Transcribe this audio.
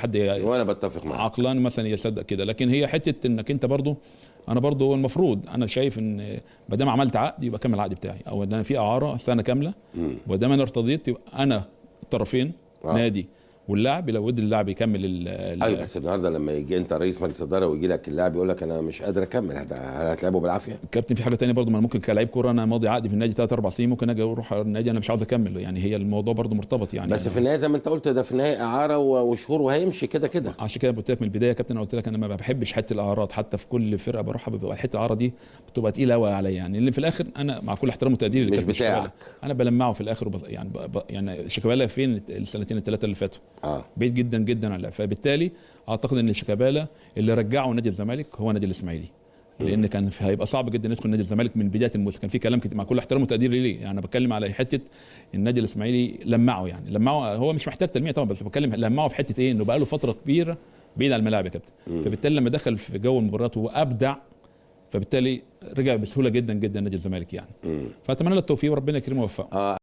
حد وانا بتفق معاك عقلاني مثلا يصدق كده، لكن هي حته انك انت برضو، انا برضو المفروض انا شايف ان ما دام عملت عقد يبقى كمل العقد بتاعي، او ان انا في اعاره سنه كامله وما دام انا ارتضيت يبقى انا الطرفين نادي واللاعب لو ودي اللاعب يكمل ايوه. بس النهارده لما يجي انت رئيس مجلس اداره ويجي لك اللاعب يقول لك انا مش قادر اكمل، هتلعبه بالعافيه؟ الكابتن في حاجه ثانيه برضو، ما انا ممكن كلاعب كوره انا ماضي عقدي في النادي 3 4 سنين، ممكن اجي اروح النادي انا مش عاوز اكمل، يعني هي الموضوع برضو مرتبط يعني. بس في النهايه زي ما انت قلت ده في النهايه اعاره وشهور وهيمشي كده كده. عشان كده قلت لك من البدايه يا كابتن، انا قلت لك انا ما بحبش حته الاعارات، حتى في كل فرقه بروحها بيبقى حته الاعاره دي بتبقى تقيله قوي عليا، يعني اللي في الاخر انا مع كل احترام وتقديري مش بتاعك، انا بلمعه في الاخر يعني شيكابالا فين السنتين الثلاثه اللي فاتوا؟ بعيد جدا جدا عن اللعب، فبالتالي اعتقد ان شيكابالا اللي رجعه نادي الزمالك هو نادي الاسماعيلي، لان كان هيبقى صعب جدا يدخل نادي الزمالك من بدايه الموسم، كان في كلام كتير مع كل احترام وتقديري ليه، يعني انا بتكلم على حته النادي الاسماعيلي لمعه، يعني لمعه هو مش محتاج تلميع طبعا، بس بتكلم لمعه في حته ايه، انه بقى له فتره كبيره بعيد عن الملاعب يا كابتن، فبالتالي لما دخل في جو المباريات وابدع فبالتالي رجع بسهوله جدا جدا نادي الزمالك يعني. فاتمنى له التوفيق وربنا يكرمه ويوفقه.